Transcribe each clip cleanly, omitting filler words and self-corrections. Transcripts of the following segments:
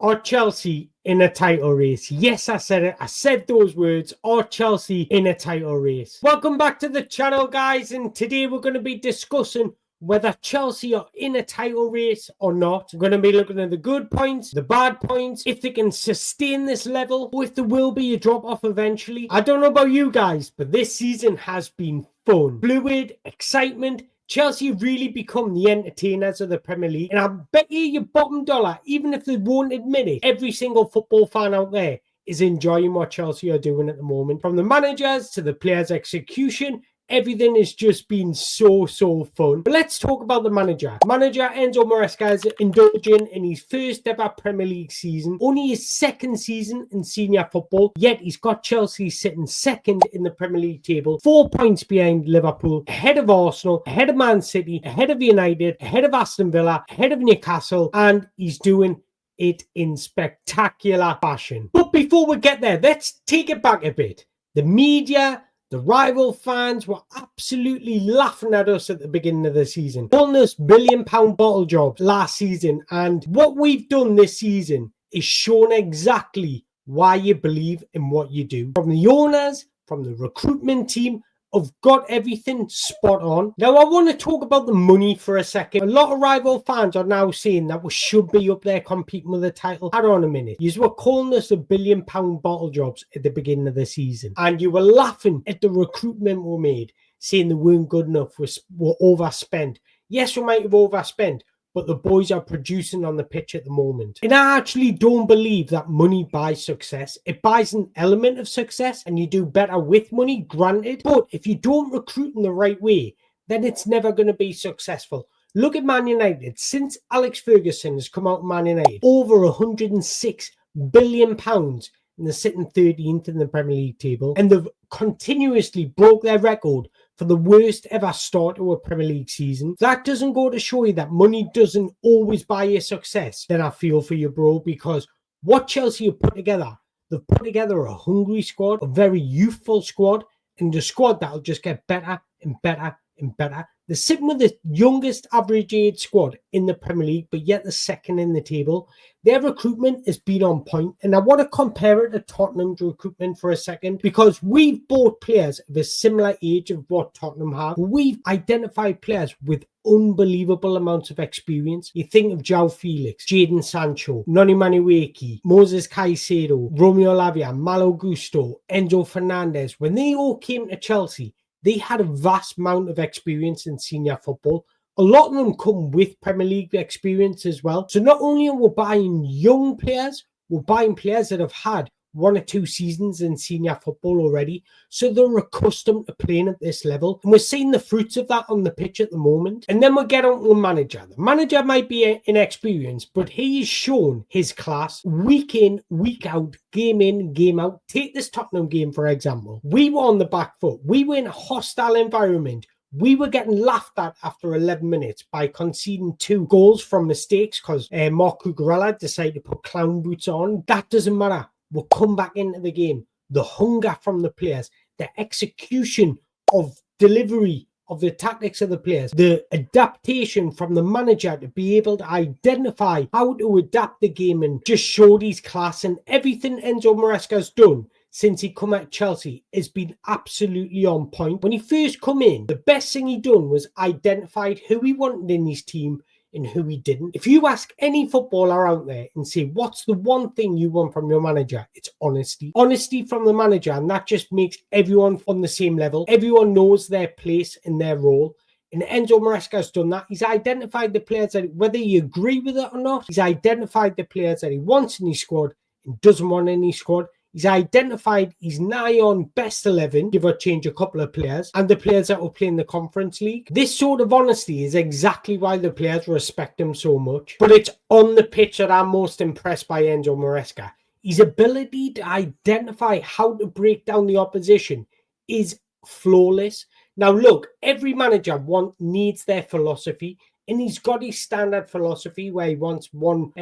Are Chelsea in a title race? Yes, I said it. I said those words. Are Chelsea in a title race? Welcome back to the channel, guys. And today we're going to be discussing whether Chelsea are in a title race or not. We're going to be looking at the good points, the bad points, if they can sustain this level, or if there will be a drop-off eventually. I don't know about you guys, but this season has been fun. Fluid, excitement. Chelsea really become the entertainers of the Premier League. And I bet you your bottom dollar, even if they won't admit it, every single football fan out there is enjoying what Chelsea are doing at the moment. From the managers to the players' execution, everything has just been so fun. But let's talk about the manager. Manager Enzo Maresca is indulging in his first ever Premier League season, only his second season in senior football, yet he's got Chelsea sitting second in the Premier League table, 4 points behind Liverpool, ahead of Arsenal, ahead of Man City, ahead of United, ahead of Aston Villa, ahead of Newcastle, and he's doing it in spectacular fashion. But before we get there, let's take it back a bit. The media, the rival fans were absolutely laughing at us at the beginning of the season, calling us billion-pound bottle jobs last season. And what we've done this season is shown exactly why you believe in what you do. From the owners, from the recruitment team, have got everything spot on. Now, I want to talk about the money for a second. A lot of rival fans are now saying that we should be up there competing with the title. Hold on a minute. You were calling us a billion-pound bottle jobs at the beginning of the season, and you were laughing at the recruitment we made, saying they weren't good enough, were overspent. Yes, we might have overspent, but the boys are producing on the pitch at the moment. And I actually don't believe that money buys success. It buys an element of success, and you do better with money, granted. But if you don't recruit in the right way, then it's never going to be successful. Look at Man United. Since Alex Ferguson has come out of Man United, over £106 billion, and they're sitting 13th in the Premier League table, and they've continuously broke their record for the worst ever start to a Premier League season. That doesn't go to show you that money doesn't always buy you success. Then I feel for you, bro, because what Chelsea have put together, they've put together a hungry squad, a very youthful squad, and a squad that'll just get better and better and better. They're sitting with the youngest average age squad in the Premier League, but yet the second in the table. Their recruitment has been on point, and I want to compare it to Tottenham's recruitment for a second, because we've bought players of a similar age of what Tottenham have. We've identified players with unbelievable amounts of experience. You think of João Felix, Jadon Sancho, Noni Manueki, Moses Caicedo, Romeo Lavia, Malo Gusto, Enzo Fernandez. When they all came to Chelsea, they had a vast amount of experience in senior football. A lot of them come with Premier League experience as well. So not only are we buying young players, we're buying players that have had 1 or 2 seasons in senior football already. So they're accustomed to playing at this level. And we're seeing the fruits of that on the pitch at the moment. And then we'll get on to the manager. The manager might be inexperienced, but he has shown his class week in, week out, game in, game out. Take this Tottenham game, for example. We were on the back foot. We were in a hostile environment. We were getting laughed at after 11 minutes by conceding 2 goals from mistakes because Marc Cucurella decided to put clown boots on. That doesn't matter. We'll come back into the game. The hunger from the players, the execution of delivery of the tactics of the players, the adaptation from the manager to be able to identify how to adapt the game and just show his class. And everything Enzo Maresca's done since he come at Chelsea has been absolutely on point. When he first come in, the best thing he done was identified who he wanted in his team and who he didn't. If you ask any footballer out there and say, what's the one thing you want from your manager? It's honesty. Honesty from the manager, and that just makes everyone on the same level. Everyone knows their place and their role. And Enzo Maresca has done that. He's identified the players that, whether you agree with it or not, he's identified the players that he wants in his squad and doesn't want in his squad. He's identified his nigh on best 11, give or change a couple of players, and the players that will play in the Conference League. This sort of honesty is exactly why the players respect him so much. But it's on the pitch that I'm most impressed by Enzo Maresca. His ability to identify how to break down the opposition is flawless. Now, look, every manager needs their philosophy, and he's got his standard philosophy where he wants one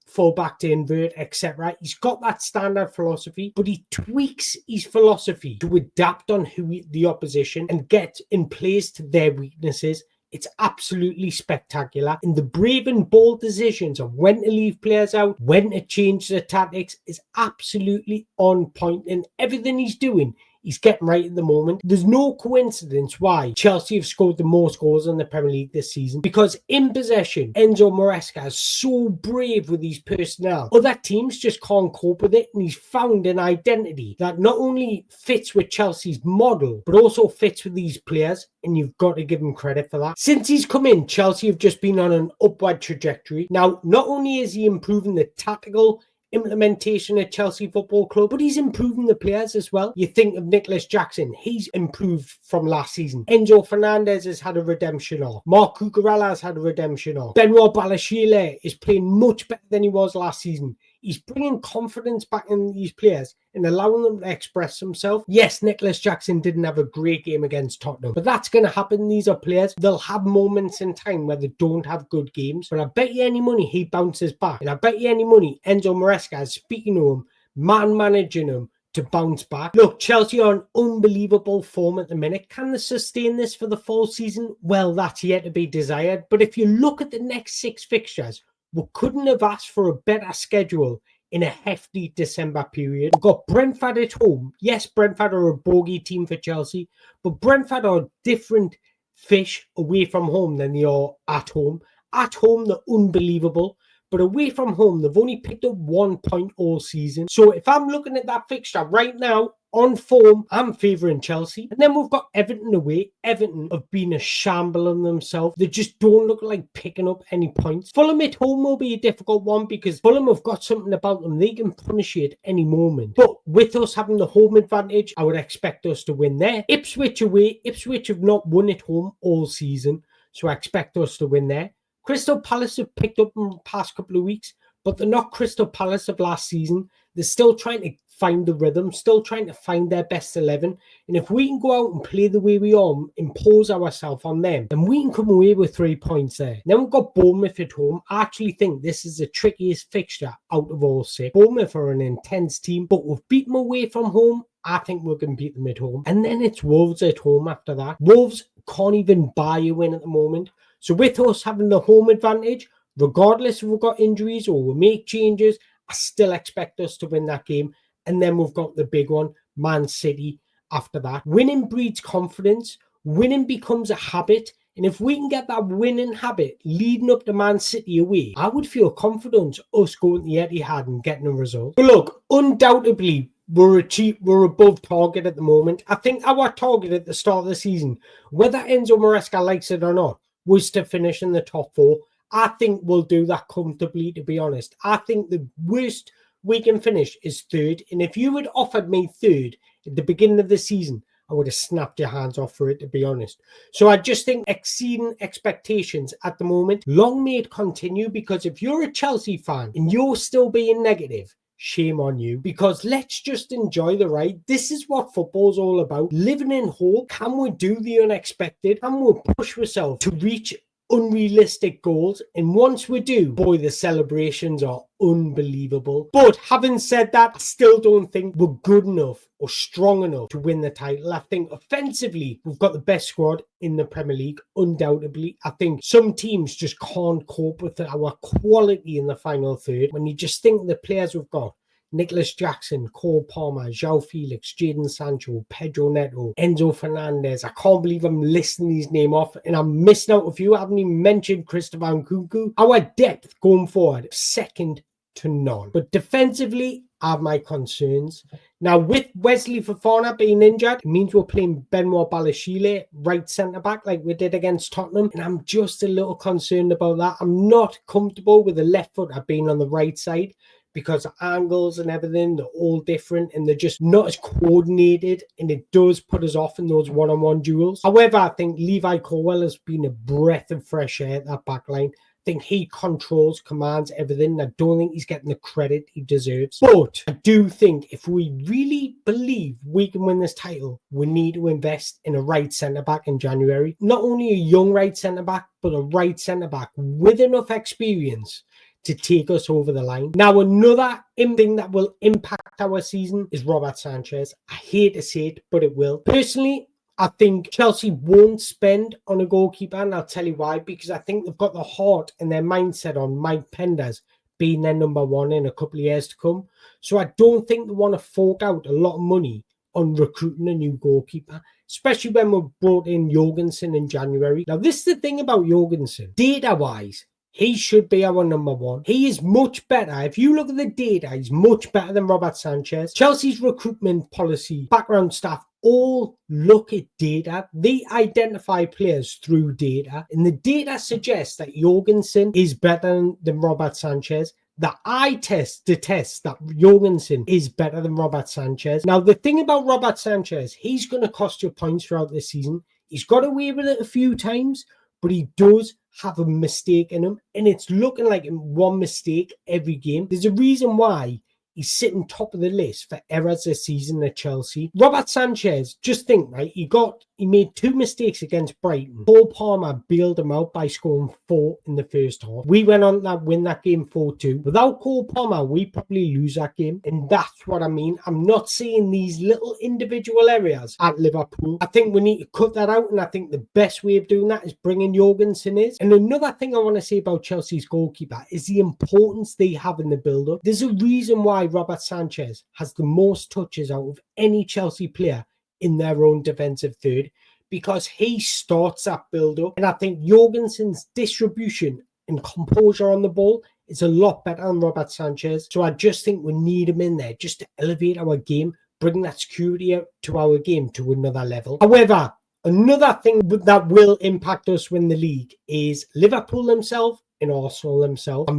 fullback to invert, etc. He's got that standard philosophy, but he tweaks his philosophy to adapt on the opposition and get in place to their weaknesses It's absolutely spectacular. And the brave and bold decisions of when to leave players out, when to change the tactics is absolutely on point. And everything he's doing, he's getting right at the moment. There's no coincidence why Chelsea have scored the most goals in the Premier League this season, because in possession, Enzo Maresca is so brave with his personnel. Other teams just can't cope with it, and he's found an identity that not only fits with Chelsea's model, but also fits with these players, and you've got to give him credit for that. Since he's come in, Chelsea have just been on an upward trajectory. Now, not only is he improving the tactical implementation at Chelsea Football Club, but he's improving the players as well. You think of Nicholas Jackson, he's improved from last season. Enzo Fernandez has had a redemption arc. Marc Cucurella has had a redemption arc. Benoit Balaishile is playing much better than he was last season. He's bringing confidence back in these players and allowing them to express themselves. Yes, Nicholas Jackson didn't have a great game against Tottenham, but that's going to happen. These are players. They'll have moments in time where they don't have good games, but I bet you any money he bounces back. And I bet you any money Enzo Maresca is speaking to him, managing him to bounce back. Look, Chelsea are in unbelievable form at the minute. Can they sustain this for the full season? Well, that's yet to be desired. But if you look at the next 6 fixtures, we couldn't have asked for a better schedule in a hefty December period. We've got Brentford at home. Yes, Brentford are a bogey team for Chelsea, but Brentford are different fish away from home than they are at home. At home, they're unbelievable, but away from home, they've only picked up 1 point all season. So if I'm looking at that fixture right now, on form, I'm favouring Chelsea. And then we've got Everton away. Everton have been a shamble on themselves. They just don't look like picking up any points. Fulham at home will be a difficult one because Fulham have got something about them. They can punish you at any moment. But with us having the home advantage, I would expect us to win there. Ipswich away. Ipswich have not won at home all season, so I expect us to win there. Crystal Palace have picked up in the past couple of weeks, but they're not Crystal Palace of last season. They're still trying to find the rhythm, still trying to find their best 11. And if we can go out and play the way we are, impose ourselves on them, then we can come away with 3 points there. Then we've got Bournemouth at home. I actually think this is the trickiest fixture out of all 6. Bournemouth are an intense team, but we've beaten them away from home. I think we're going to beat them at home. And then it's Wolves at home after that. Wolves can't even buy a win at the moment. So with us having the home advantage, regardless if we've got injuries or we make changes, I still expect us to win that game. And then we've got the big one, Man City after that. Winning breeds confidence. Winning becomes a habit. And if we can get that winning habit leading up to Man City away, I would feel confident us going to the Etihad and getting a result. But look, undoubtedly, we're above target at the moment. I think our target at the start of the season, whether Enzo Maresca likes it or not, was to finish in the top 4. I think we'll do that comfortably, to be honest. I think the worst we can finish is 3rd. And if you had offered me 3rd at the beginning of the season, I would have snapped your hands off for it, to be honest. So I just think exceeding expectations at the moment. Long may it continue, because if you're a Chelsea fan and you're still being negative, shame on you, because let's just enjoy the ride. This is what football's all about. Living in hope. Can we do the unexpected? Can we push ourselves to reach unrealistic goals? And once we do, boy, the celebrations are unbelievable. But having said that, I still don't think we're good enough or strong enough to win the title. I think offensively, we've got the best squad in the Premier League, undoubtedly. I think some teams just can't cope with our quality in the final third. When you just think of the players we've got, Nicholas Jackson, Cole Palmer, João Felix, Jadon Sancho, Pedro Neto, Enzo Fernandez. I can't believe I'm listing these names off and I'm missing out a few. I haven't even mentioned Christopher Nkunku. Our depth going forward, second to none. But defensively, I have my concerns. Now, with Wesley Fofana being injured, it means we're playing Benoit Balaishile right centre-back like we did against Tottenham. And I'm just a little concerned about that. I'm not comfortable with the left foot being on the right side, because angles and everything, they're all different and they're just not as coordinated, and it does put us off in those one-on-one duels. However, I think Levi Colwill has been a breath of fresh air at that back line. I think he controls, commands everything. I don't think he's getting the credit he deserves. But I do think if we really believe we can win this title, we need to invest in a right centre-back in January. Not only a young right centre-back, but a right centre-back with enough experience to take us over the line. Now, another thing that will impact our season is Robert Sanchez. I hate to say it, but it will. Personally, I think Chelsea won't spend on a goalkeeper, and I'll tell you why. Because I think they've got the heart and their mindset on Mike Penders being their number one in a couple of years to come. So I don't think they want to fork out a lot of money on recruiting a new goalkeeper, especially when we brought in Jorgensen in January. Now, this is the thing about Jorgensen. Data-wise, he should be our number one. He is much better. If you look at the data, he's much better than Robert Sanchez. Chelsea's recruitment policy, background staff, all look at data. They identify players through data. And the data suggests that Jorgensen is better than Robert Sanchez. The eye test detests that Jorgensen is better than Robert Sanchez. Now, the thing about Robert Sanchez, he's going to cost you points throughout this season. He's got away with it a few times, but he does have a mistake in him, and it's looking like one mistake every game. There's a reason why he's sitting top of the list for errors this season at Chelsea. Robert Sanchez, just think, right? He made 2 mistakes against Brighton. Cole Palmer bailed him out by scoring 4 in the first half. We went on to win that game 4-2. Without Cole Palmer, we probably lose that game. And that's what I mean. I'm not seeing these little individual areas at Liverpool. I think we need to cut that out. And I think the best way of doing that is bringing Jorgensen in. And another thing I want to say about Chelsea's goalkeeper is the importance they have in the build-up. There's a reason why Robert Sanchez has the most touches out of any Chelsea player in their own defensive third, because he starts that build-up. And I think Jorgensen's distribution and composure on the ball is a lot better than Robert Sanchez. So I just think we need him in there just to elevate our game, bring that security out to our game to another level. However, another thing that will impact us win the league is Liverpool themselves and Arsenal themselves.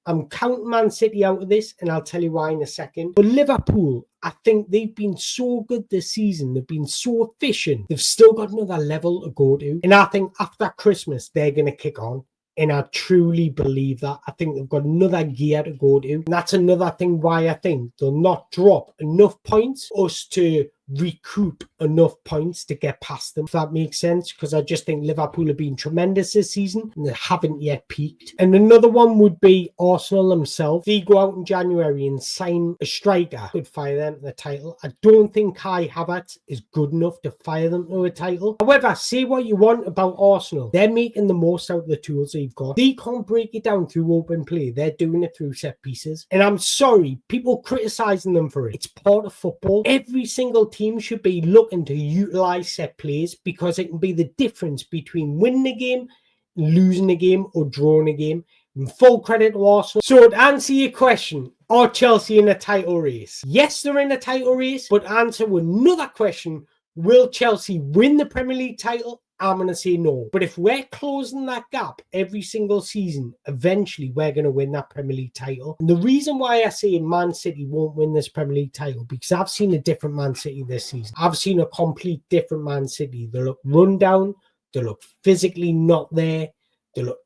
I'm counting Man City out of this, and I'll tell you why in a second. But Liverpool, I think they've been so good this season. They've been so efficient. They've still got another level to go to. And I think after Christmas, they're going to kick on. And I truly believe that. I think they've got another gear to go to. And that's another thing why I think they'll not drop enough points for us to recoup enough points to get past them, if that makes sense, because I just think Liverpool have been tremendous this season and they haven't yet peaked. And another one would be Arsenal themselves. They go out in January and sign a striker, could fire them to the title. I don't think Kai Havertz is good enough to fire them to a title. However, say what you want about Arsenal, they're making the most out of the tools they've got. They can't break it down through open play. They're doing it through set pieces. And I'm sorry, people criticizing them for it. It's part of football. Every single team should be looking to utilize set plays, because it can be the difference between winning a game, losing a game, or drawing a game. And full credit to Arsenal. So to answer your question, are Chelsea in a title race? Yes, they're in a title race, but answer another question, will Chelsea win the Premier League title? I'm going to say no. But if we're closing that gap every single season, eventually we're going to win that Premier League title. And the reason why I say Man City won't win this Premier League title, because I've seen a different Man City this season. I've seen a complete different Man City. They look run down. They look physically not there.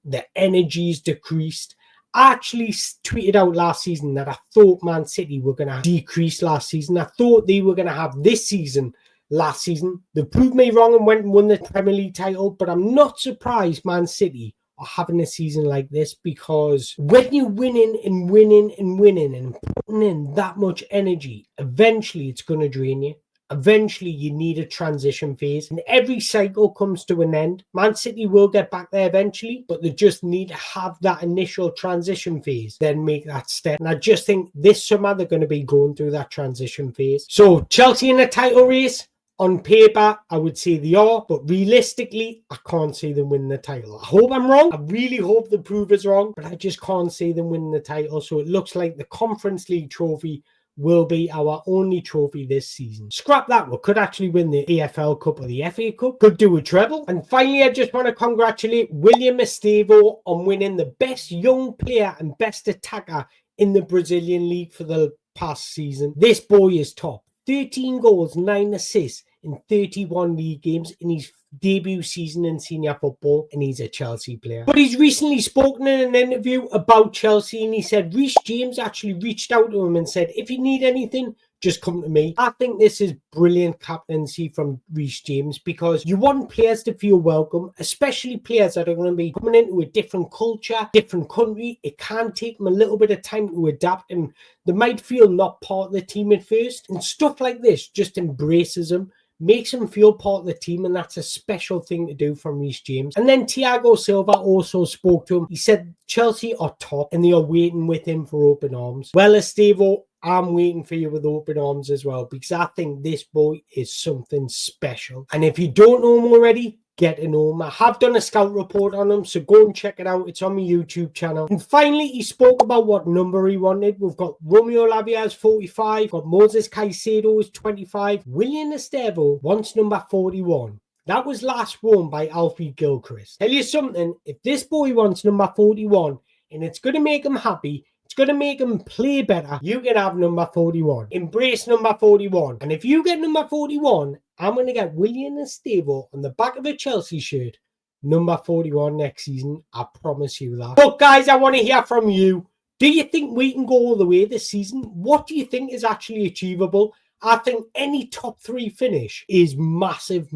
Their energy's decreased. I actually tweeted out last season that I thought Man City were going to decrease last season. I thought they were going to have this season last season. They proved me wrong and went and won the Premier League title, but I'm not surprised Man City are having a season like this, because when you're winning and winning and winning and putting in that much energy, eventually it's going to drain you. Eventually you need a transition phase, and every cycle comes to an end. Man City will get back there eventually, but they just need to have that initial transition phase, then make that step. And I just think this summer they're going to be going through that transition phase. So Chelsea in a title race, on paper, I would say they are, but realistically, I can't see them winning the title. I hope I'm wrong. I really hope the proof is wrong, but I just can't see them winning the title. So it looks like the Conference League trophy will be our only trophy this season. Scrap that. We could actually win the EFL Cup or the FA Cup. Could do a treble. And finally, I just want to congratulate William Estevao on winning the best young player and best attacker in the Brazilian league for the past season. This boy is top. 13 goals, 9 assists in 31 league games in his debut season in senior football, and he's a Chelsea player. But he's recently spoken in an interview about Chelsea, and he said Reece James actually reached out to him and said, if you need anything, just come to me. I think this is brilliant captaincy from Reece James, because you want players to feel welcome, especially players that are going to be coming into a different culture, different country. It can take them a little bit of time to adapt, and they might feel not part of the team at first. And stuff like this just embraces them, makes him feel part of the team, and that's a special thing to do from Reece James. And then Thiago Silva also spoke to him. He said Chelsea are top and they are waiting with him for open arms. Well, Estevo, I'm waiting for you with open arms as well, because I think this boy is something special. And if you don't know him already, get to know him. I have done a scout report on him, so go and check it out. It's on my YouTube channel. And finally, he spoke about what number he wanted. We've got Romeo Lavia's 45, got Moses Caicedo's 25. William Estevo wants number 41. That was last worn by Alfie Gilchrist. Tell you something, if this boy wants number 41 and it's going to make him happy, it's going to make him play better, you can have number 41. Embrace number 41. And if you get number 41, I'm going to get William Estevo on the back of a Chelsea shirt, number 41 next season. I promise you that. But guys, I want to hear from you. Do you think we can go all the way this season? What do you think is actually achievable? I think any top 3 finish is massive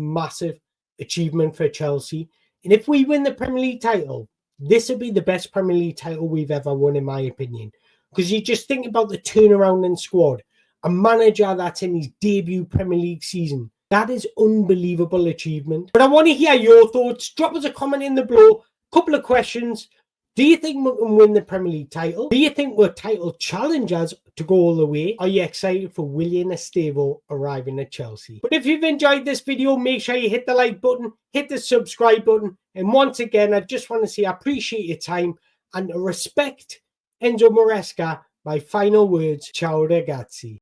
achievement for Chelsea. And if we win the Premier League title, this will be the best Premier League title we've ever won, in my opinion. Because you just think about the turnaround in squad. A manager that's in his debut Premier League season. That is unbelievable achievement. But I want to hear your thoughts. Drop us a comment in the below. Couple of questions. Do you think we can win the Premier League title? Do you think we're title challengers to go all the way? Are you excited for William Estevo arriving at Chelsea? But if you've enjoyed this video, make sure you hit the like button, hit the subscribe button. And once again, I just want to say I appreciate your time and respect Enzo Maresca. My final words, ciao ragazzi.